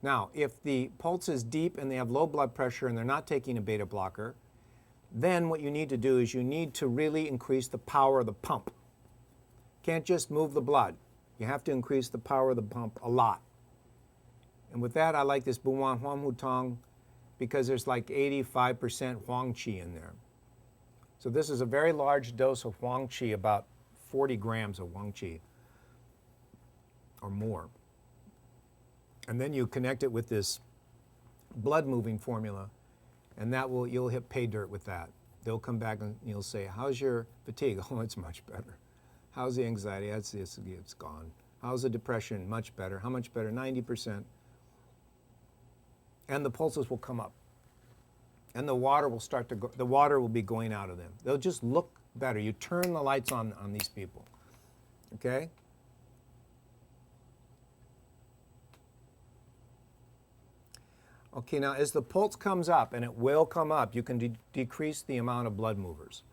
Now, if the pulse is deep and they have low blood pressure and they're not taking a beta blocker, then what you need to do is you need to really increase the power of the pump. Can't just move the blood. You have to increase the power of the pump a lot. And with that, I like this Buwan Huang Hu Tong because there's like 85% Huang Qi in there. So this is a very large dose of Huang Qi, about 40 grams of Huang Qi or more. And then you connect it with this blood moving formula, and that will, you'll hit pay dirt with that. They'll come back and you'll say, how's your fatigue? Oh, it's much better. How's the anxiety? It's gone. How's the depression? Much better. How much better? 90%. And the pulses will come up. And the water will start to go, the water will be going out of them. They'll just look better. You turn the lights on these people. Okay? Okay, now as the pulse comes up, and it will come up, you can decrease the amount of blood movers.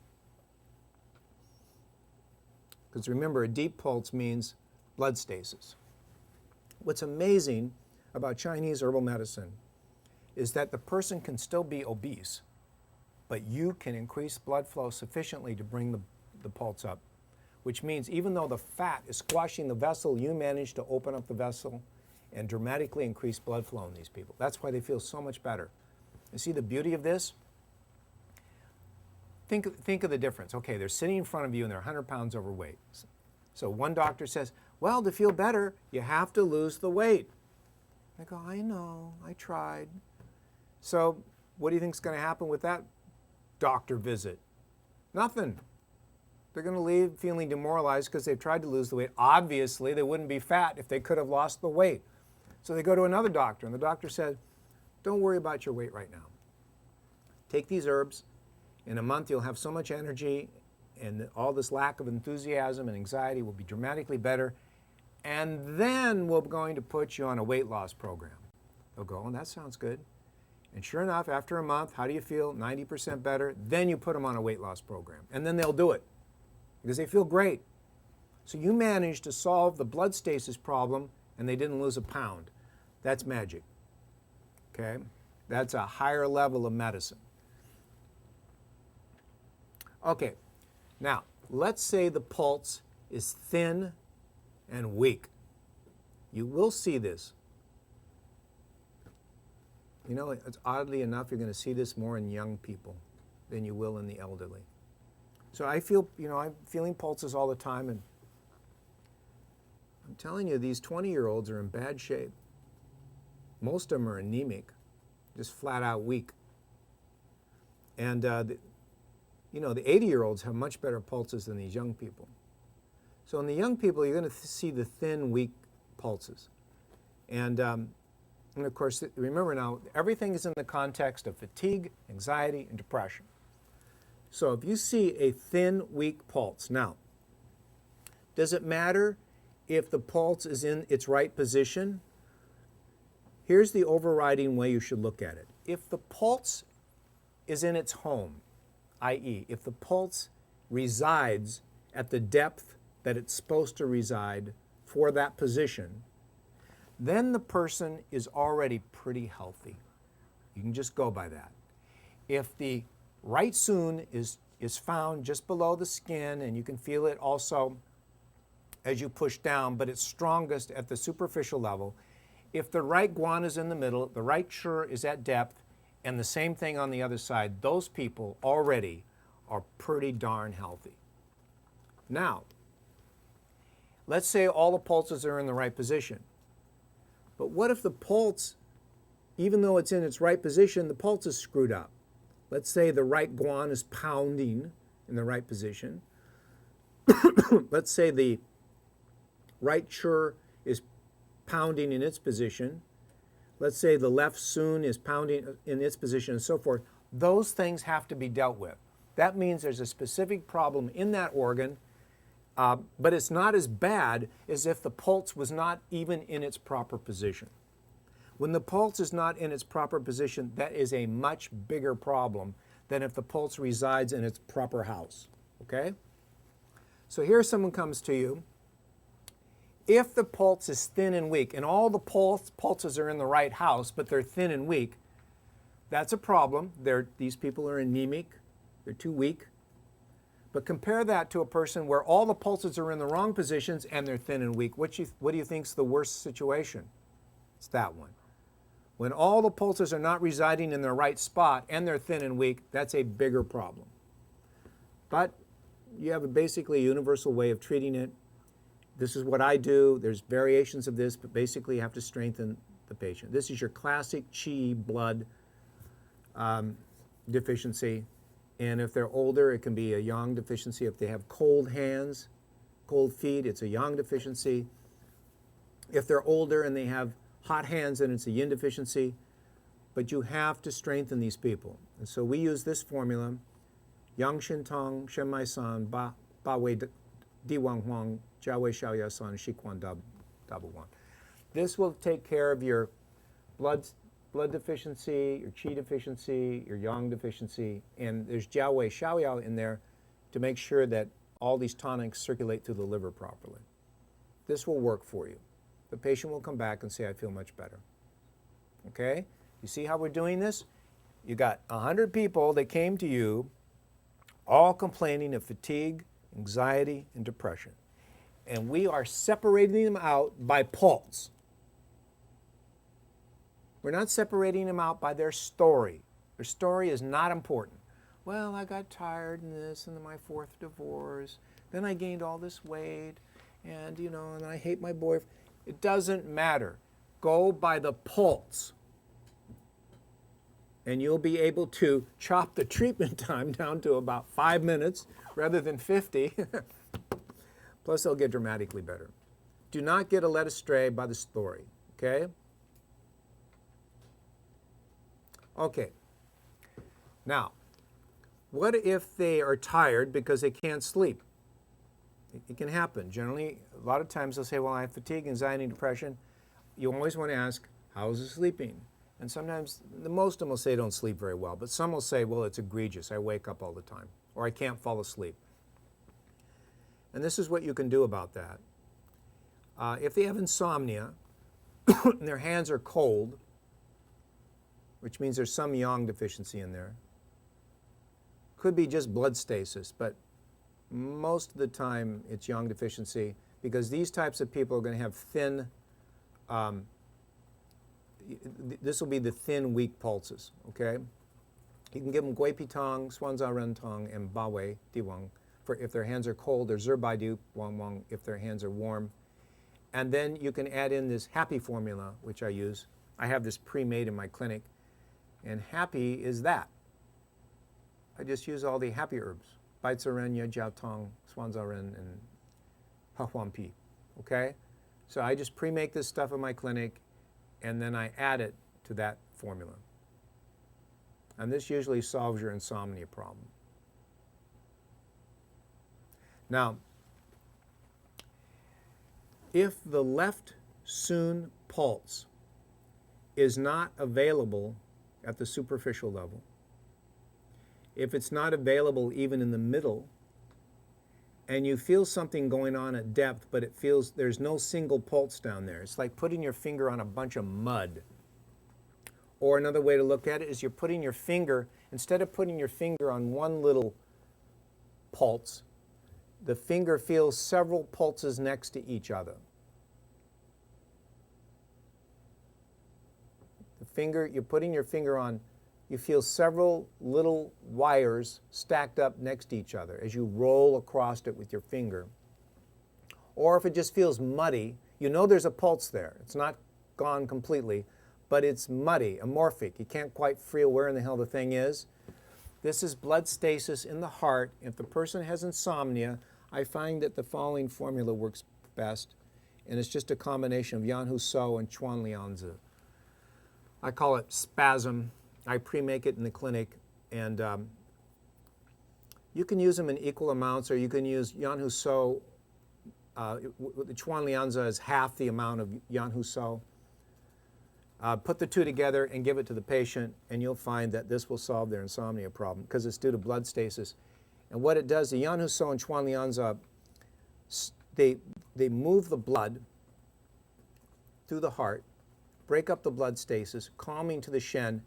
Because remember, a deep pulse means blood stasis. What's amazing about Chinese herbal medicine is that the person can still be obese, but you can increase blood flow sufficiently to bring the pulse up, which means even though the fat is squashing the vessel, you manage to open up the vessel and dramatically increase blood flow in these people. That's why they feel so much better. You see the beauty of this? Think of the difference. Okay, they're sitting in front of you and they're 100 pounds overweight. So one doctor says, well, to feel better, you have to lose the weight. I go, I know, I tried. So what do you think is going to happen with that doctor visit? Nothing. They're going to leave feeling demoralized because they've tried to lose the weight. Obviously, they wouldn't be fat if they could have lost the weight. So they go to another doctor, and the doctor says, don't worry about your weight right now. Take these herbs. In a month, you'll have so much energy, and all this lack of enthusiasm and anxiety will be dramatically better. And then we're going to put you on a weight loss program. They'll go, oh, that sounds good. And sure enough, after a month, how do you feel? 90% better. Then you put them on a weight loss program. And then they'll do it because they feel great. So you managed to solve the blood stasis problem, and they didn't lose a pound. That's magic. Okay? That's a higher level of medicine. Okay, now let's say the pulse is thin and weak. You will see this. You know, it's oddly enough, you're going to see this more in young people than you will in the elderly. So I feel, you know, I'm feeling pulses all the time, and I'm telling you, these 20-year-olds are in bad shape. Most of them are anemic, just flat out weak. And you know, the 80-year-olds have much better pulses than these young people. So in the young people, you're going to see the thin, weak pulses. And of course, remember now, everything is in the context of fatigue, anxiety, and depression. So if you see a thin, weak pulse, now, does it matter if the pulse is in its right position? Here's the overriding way you should look at it. If the pulse is in its home, i.e., if the pulse resides at the depth that it's supposed to reside for that position, then the person is already pretty healthy. You can just go by that. If the right sun is found just below the skin, and you can feel it also as you push down, but it's strongest at the superficial level. If the right guan is in the middle, the right chur is at depth, and the same thing on the other side, those people already are pretty darn healthy. Now, let's say all the pulses are in the right position. But what if the pulse, even though it's in its right position, the pulse is screwed up? Let's say the right guan is pounding in the right position. Let's say the right chur is pounding in its position. Let's say the left sun is pounding in its position, and so forth. Those things have to be dealt with. That means there's a specific problem in that organ, but it's not as bad as if the pulse was not even in its proper position. When the pulse is not in its proper position, that is a much bigger problem than if the pulse resides in its proper house, okay? So here someone comes to you, If the pulse is thin and weak, and all the pulses are in the right house, but they're thin and weak, that's a problem. These people are anemic. They're too weak. But compare that to a person where all the pulses are in the wrong positions and they're thin and weak. What do you think is the worst situation? It's that one. When all the pulses are not residing in their right spot and they're thin and weak, that's a bigger problem. But you have basically a universal way of treating it. This is what I do. There's variations of this, but basically you have to strengthen the patient. This is your classic Qi blood deficiency. And if they're older, it can be a Yang deficiency. If they have cold hands, cold feet, it's a Yang deficiency. If they're older and they have hot hands, then it's a Yin deficiency. But you have to strengthen these people. And so we use this formula, Yang Shin Tong, Shen Mai San, Ba Wei Di Wang Huang, Jia Wei Xiao Ya San, Shi Quan Dab Wan. This will take care of your blood deficiency, your Qi deficiency, your Yang deficiency, and there's Jia Wei Xiao Yao in there to make sure that all these tonics circulate through the liver properly. This will work for you. The patient will come back and say, I feel much better. Okay? You see how we're doing this? You got 100 people that came to you all complaining of fatigue, anxiety, and depression. And we are separating them out by pulse. We're not separating them out by their story. Their story is not important. Well, I got tired in this and my 4th divorce. Then I gained all this weight and, and I hate my boyfriend. It doesn't matter. Go by the pulse. And you'll be able to chop the treatment time down to about 5 minutes rather than 50. Plus, they'll get dramatically better. Do not get led astray by the story, okay? Okay. Now, what if they are tired because they can't sleep? It can happen. Generally, a lot of times they'll say, well, I have fatigue, anxiety, and depression. You always want to ask, how is it sleeping? And sometimes, most of them will say they don't sleep very well, but some will say, well, it's egregious. I wake up all the time, or I can't fall asleep. And this is what you can do about that. If they have insomnia and their hands are cold, which means there's some Yang deficiency in there, could be just blood stasis, but most of the time it's Yang deficiency because these types of people are going to have thin, this will be the thin, weak pulses, okay? You can give them Gui Pi Tong, Swanza Ren Tong, and Ba Wei Di Wang for if their hands are cold, or Zhi Bai Di Wang Wang if their hands are warm. And then you can add in this happy formula, which I use. I have this pre-made in my clinic, and happy is that. I just use all the happy herbs. Bai Zi Ren, Ye Jiao Tong, Swanza Ren, and Ha Huan Pi, okay? So I just pre-make this stuff in my clinic, and then I add it to that formula. And this usually solves your insomnia problem. Now, if the left Sun pulse is not available at the superficial level, if it's not available even in the middle, and you feel something going on at depth, but it feels there's no single pulse down there. It's like putting your finger on a bunch of mud. Or another way to look at it is you're putting your finger, instead of putting your finger on one little pulse, the finger feels several pulses next to each other. The finger, you're putting your finger on, you feel several little wires stacked up next to each other as you roll across it with your finger. Or if it just feels muddy, you know there's a pulse there. It's not gone completely, but it's muddy, amorphic. You can't quite feel where in the hell the thing is. This is blood stasis in the heart. If the person has insomnia, I find that the following formula works best, and it's just a combination of Yan Hu So and Chuan Lianzi. I call it Spasm. I pre-make it in the clinic, and you can use them in equal amounts, or you can use Yan Hu So. The Chuan Lianzi is half the amount of Yan Hu So. Put the two together and give it to the patient, and you'll find that this will solve their insomnia problem because it's due to blood stasis. And what it does, the Yan Hu So and Chuan Lianzi, they move the blood through the heart, break up the blood stasis, calming to the Shen,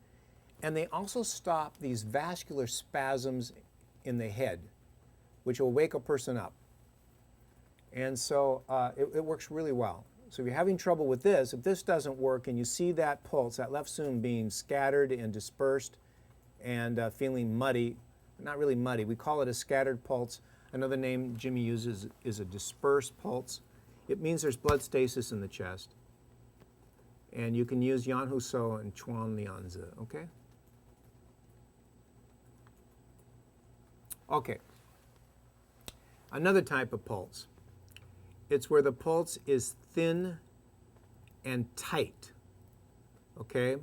and they also stop these vascular spasms in the head, which will wake a person up. And so it works really well. So if you're having trouble with this, if this doesn't work and you see that pulse, that left sum being scattered and dispersed and feeling muddy, not really muddy, we call it a scattered pulse. Another name Jimmy uses is a dispersed pulse. It means there's blood stasis in the chest. And you can use Yan Hu So and Chuan Lianzi, okay? Okay. Another type of pulse. It's where the pulse is thin and tight, okay?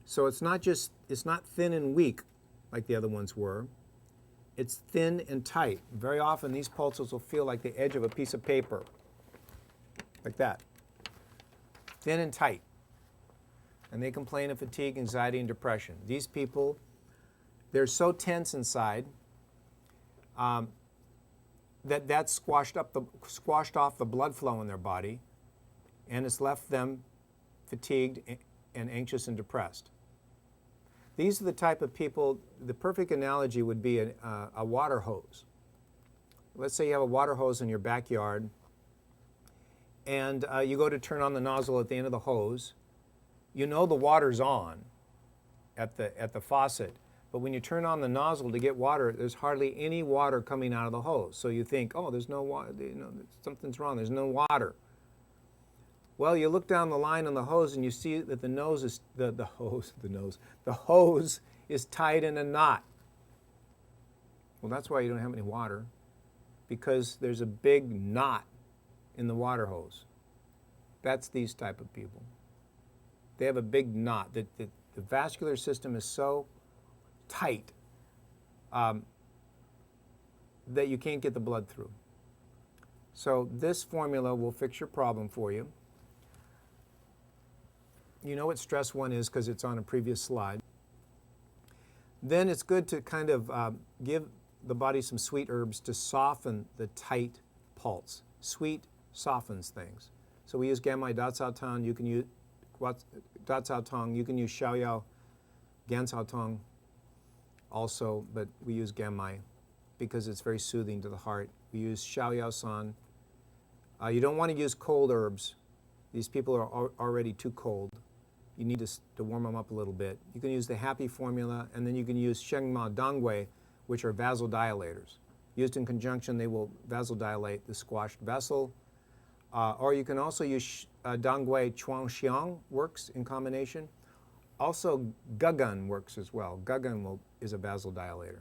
So it's not thin and weak like the other ones were. It's thin and tight. Very often these pulses will feel like the edge of a piece of paper, like that. Thin and tight. And they complain of fatigue, anxiety, and depression. These people, they're so tense inside that squashed off the blood flow in their body, and it's left them fatigued and anxious and depressed. These are the type of people, the perfect analogy would be a water hose. Let's say you have a water hose in your backyard, and you go to turn on the nozzle at the end of the hose. You know the water's on at the faucet, but when you turn on the nozzle to get water, there's hardly any water coming out of the hose. So you think, oh, there's no water, something's wrong, there's no water. Well, you look down the line on the hose and you see that the hose is tied in a knot. Well, that's why you don't have any water, because there's a big knot in the water hose. That's these type of people. They have a big knot. The vascular system is so tight that you can't get the blood through. So this formula will fix your problem for you. You know what stress 1 is because it's on a previous slide. Then it's good to kind of give the body some sweet herbs to soften the tight pulse. Sweet softens things. So we use Gamai Datsao Tang. You can use Datsao Tong. You can use Xiaoyao, Gansao Tong also, but we use Gamai because it's very soothing to the heart. We use Xiaoyao San. You don't want to use cold herbs. These people are already too cold. You need to warm them up a little bit. You can use the Happy formula, and then you can use Shengma Dangwei, which are vasodilators. Used in conjunction, they will vasodilate the squashed vessel. Or you can also use Dangwei Chuang Xiang, works in combination. Also, Gugun works as well. Gugun is a vasodilator.